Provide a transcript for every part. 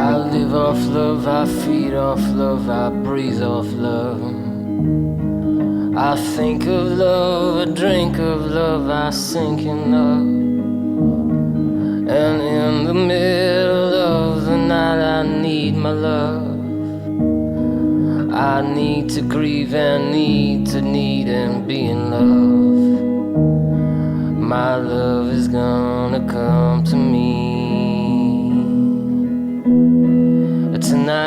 I live off love, I feed off love, I breathe off love. I think of love, I drink of love, I sink in love. And in the middle of the night I need my love. I need to grieve and need to need and be in love. My love is gonna come to me tonight.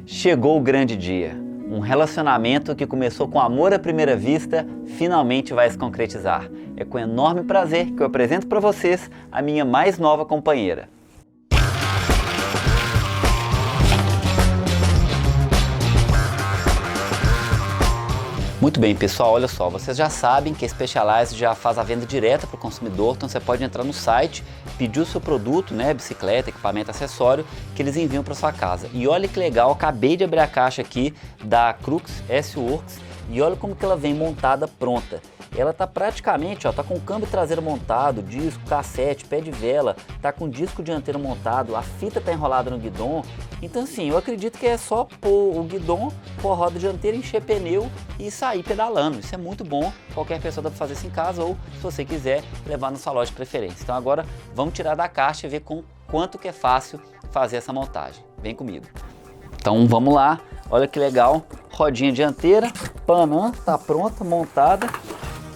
Chegou o grande dia. Um relacionamento que começou com amor à primeira vista, finalmente vai se concretizar. É com enorme prazer que eu apresento para vocês a minha mais nova companheira. Muito bem, pessoal, olha só, vocês já sabem que a Specialized já faz a venda direta para o consumidor, então você pode entrar no site, pedir o seu produto, né, bicicleta, equipamento, acessório, que eles enviam para sua casa. E olha que legal, acabei de abrir a caixa aqui da Crux S-Works e olha como que ela vem montada pronta. Ela tá praticamente, ó, tá com o câmbio traseiro montado, disco, cassete, pé de vela, tá com o disco dianteiro montado, a fita tá enrolada no guidão. Então assim, eu acredito que é só pôr o guidão, pôr a roda dianteira, encher pneu e sair pedalando. Isso é muito bom, qualquer pessoa dá pra fazer isso em casa ou se você quiser levar na sua loja de preferência. Então agora vamos tirar da caixa e ver com quanto que é fácil fazer essa montagem. Vem comigo. Então vamos lá, olha que legal, rodinha dianteira, Panam, tá pronta, montada.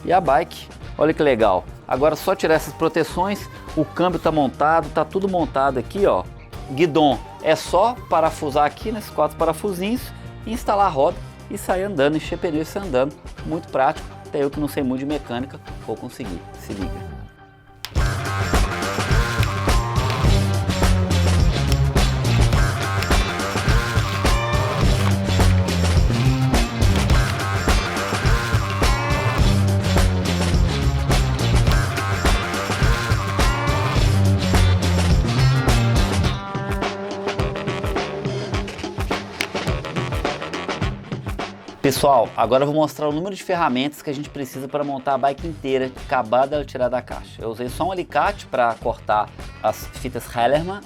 E a bike, olha que legal. Agora só tirar essas proteções, o câmbio tá montado, tá tudo montado aqui, ó. Guidão é só parafusar aqui nesses 4 parafusinhos, instalar a roda e sair andando, encher pneu e sair andando. Muito prático, até eu que não sei muito de mecânica vou conseguir. Se liga. Pessoal, agora eu vou mostrar o número de ferramentas que a gente precisa para montar a bike inteira, acabada de tirar da caixa. Eu usei só um alicate para cortar as fitas Hellerman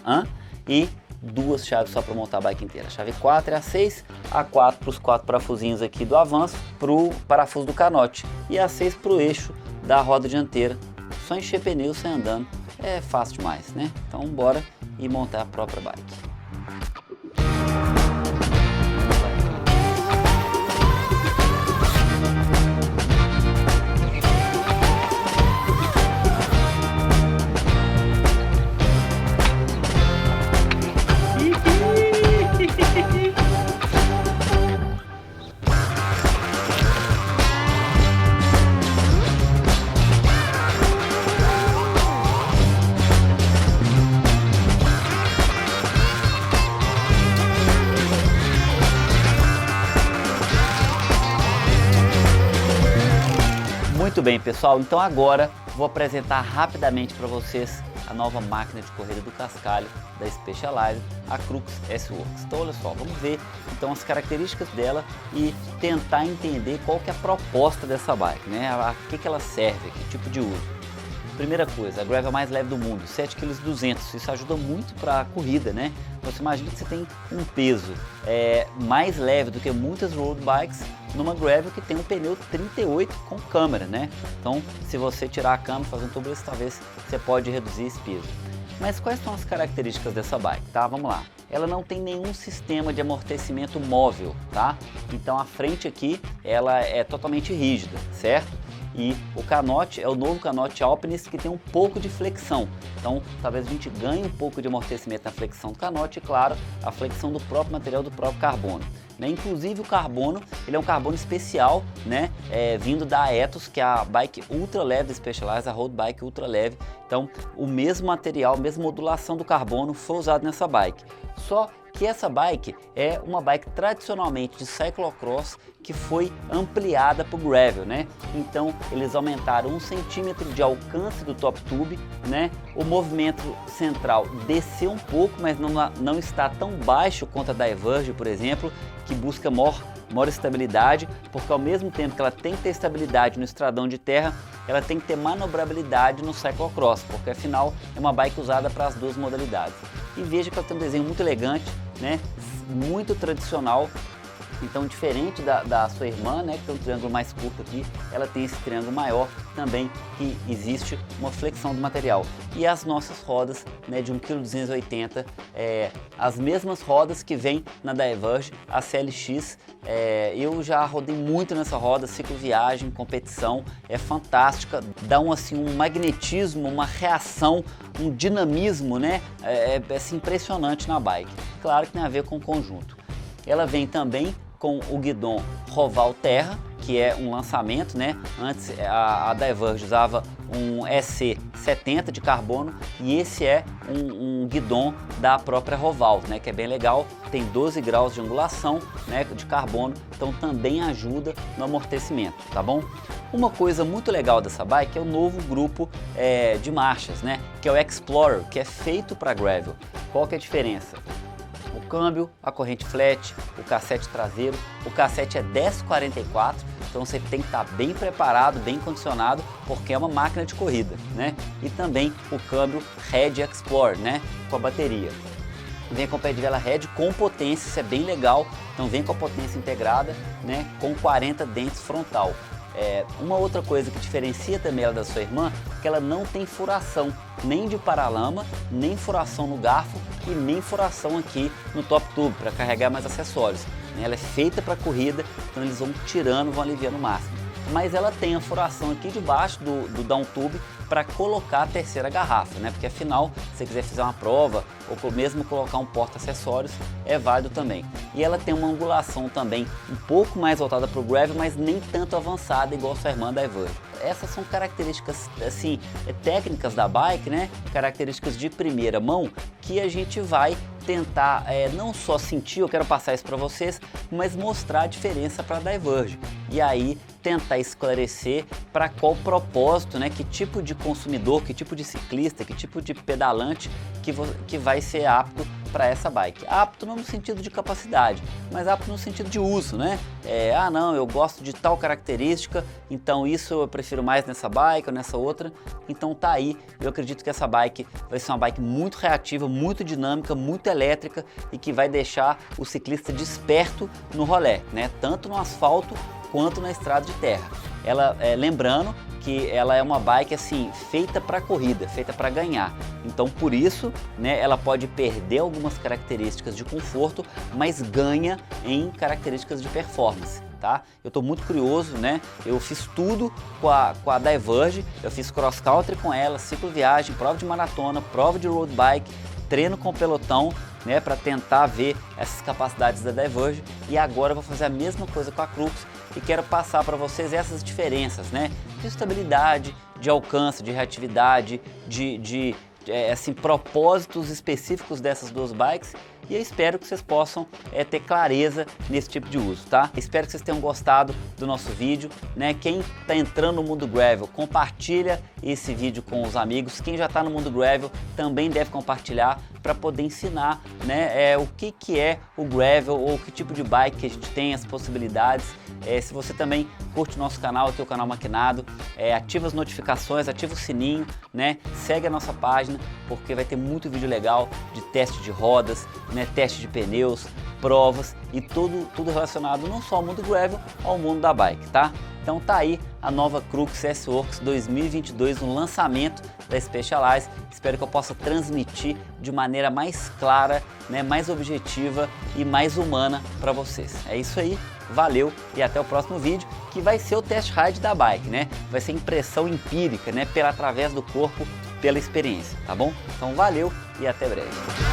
e 2 chaves só para montar a bike inteira. A chave 4 é a 6, a 4 para os 4 parafusinhos aqui do avanço, para o parafuso do canote e a 6 para o eixo da roda dianteira. Só encher pneu sem andando, é fácil demais, né? Então bora e montar a própria bike. Muito bem, pessoal, então agora vou apresentar rapidamente para vocês a nova máquina de corrida do cascalho da Specialized, a Crux S-Works. Então olha só, vamos ver então as características dela e tentar entender qual que é a proposta dessa bike, né? A que ela serve, que tipo de uso. Primeira coisa, a gravel mais leve do mundo, 7,2 kg, isso ajuda muito para a corrida, né? Então você imagina que você tem um peso mais leve do que muitas road bikes numa gravel que tem um pneu 38 com câmera, né? Então se você tirar a câmera e fazer um tubo, talvez você pode reduzir esse peso. Mas quais são as características dessa bike, tá? Vamos lá. Ela não tem nenhum sistema de amortecimento móvel, tá? Então a frente aqui, ela é totalmente rígida, certo? E o canote é o novo canote Alpinist que tem um pouco de flexão. Então talvez a gente ganhe um pouco de amortecimento na flexão do canote e, claro, a flexão do próprio material, do próprio carbono. Inclusive o carbono, ele é um carbono especial, né, vindo da Ethos, que é a bike ultra leve da Specialized, a road bike ultra leve. Então o mesmo material, a mesma modulação do carbono foi usado nessa bike. Só que essa bike é uma bike tradicionalmente de cyclocross que foi ampliada para o gravel, né? Então eles aumentaram 1 centímetro de alcance do top tube, né? O movimento central desceu um pouco, mas não está tão baixo quanto a Diverge, por exemplo, que busca maior maior estabilidade, porque ao mesmo tempo que ela tem que ter estabilidade no estradão de terra, ela tem que ter manobrabilidade no cyclocross, porque afinal é uma bike usada para as duas modalidades. E veja que ela tem um desenho muito elegante, né? Muito tradicional. Então, diferente da sua irmã, né, que tem um triângulo mais curto aqui, ela tem esse triângulo maior também, que existe uma flexão do material. E as nossas rodas, né, de 1,280 kg, as mesmas rodas que vem na Diverge, a CLX. Eu já rodei muito nessa roda, cicloviagem, competição, é fantástica, dá assim, um magnetismo, uma reação, um dinamismo, né, assim, impressionante na bike. Claro que tem a ver com o conjunto. Ela vem também com o guidon Roval Terra, que é um lançamento, né? Antes a Diverge usava um EC70 de carbono e esse é um guidon da própria Roval, né? Que é bem legal, tem 12 graus de angulação, né, de carbono, então também ajuda no amortecimento, tá bom? Uma coisa muito legal dessa bike é o novo grupo de marchas, né? Que é o Explorer, que é feito para gravel. Qual que é a diferença? O câmbio, a corrente flat, o cassete traseiro, o cassete é 1044, então você tem que estar bem preparado, bem condicionado, porque é uma máquina de corrida, né? E também o câmbio Red Explorer, né? Com a bateria. Vem com o pé de vela Red com potência, isso é bem legal, então vem com a potência integrada, né? Com 40 dentes frontal. Uma outra coisa que diferencia também ela da sua irmã é que ela não tem furação nem de paralama, nem furação no garfo e nem furação aqui no top tube para carregar mais acessórios. Ela é feita para corrida, então eles vão tirando, vão aliviando o máximo. Mas ela tem a furação aqui debaixo do down tube para colocar a terceira garrafa, né? Porque afinal, se você quiser fazer uma prova ou mesmo colocar um porta-acessórios, é válido também. E ela tem uma angulação também um pouco mais voltada para o gravel, mas nem tanto avançada igual sua irmã da Diverge. Essas são características assim, técnicas da bike, né? Características de primeira mão que a gente vai tentar não só sentir, eu quero passar isso para vocês, mas mostrar a diferença para a Diverge. E aí tentar esclarecer para qual propósito, né? Que tipo de consumidor, que tipo de ciclista, que tipo de pedalante que vai ser apto para essa bike. Apto não no sentido de capacidade, mas apto no sentido de uso, né? Não, eu gosto de tal característica, então isso eu prefiro mais nessa bike ou nessa outra. Então tá aí, eu acredito que essa bike vai ser uma bike muito reativa, muito dinâmica, muito elétrica e que vai deixar o ciclista desperto no rolê, né? Tanto no asfalto quanto na estrada de terra. Ela, lembrando que ela é uma bike assim feita para corrida, feita para ganhar. Então por isso, né, ela pode perder algumas características de conforto, mas ganha em características de performance. Tá? Eu estou muito curioso, né? Eu fiz tudo com a Diverge, eu fiz cross country com ela, cicloviagem, prova de maratona, prova de road bike, treino com o pelotão, né, para tentar ver essas capacidades da Diverge, e agora eu vou fazer a mesma coisa com a Crux e quero passar para vocês essas diferenças, né, de estabilidade, de alcance, de reatividade, de assim, propósitos específicos dessas duas bikes, e eu espero que vocês possam ter clareza nesse tipo de uso, tá? Espero que vocês tenham gostado do nosso vídeo, né? Quem está entrando no mundo gravel, compartilha esse vídeo com os amigos. Quem já está no mundo gravel também deve compartilhar para poder ensinar, né, o que é o gravel ou que tipo de bike que a gente tem, as possibilidades. Se você também curte o nosso canal, aqui é o canal Maquinado, ativa as notificações, ativa o sininho, né? Segue a nossa página, porque vai ter muito vídeo legal de teste de rodas, né? Teste de pneus, provas e tudo relacionado não só ao mundo gravel, ao mundo da bike, tá? Então tá aí a nova Crux S-Works 2022, um lançamento da Specialized. Espero que eu possa transmitir de maneira mais clara, né, mais objetiva e mais humana para vocês. É isso aí, valeu e até o próximo vídeo, que vai ser o test ride da bike, né? Vai ser impressão empírica, né, através do corpo, pela experiência, tá bom? Então valeu e até breve.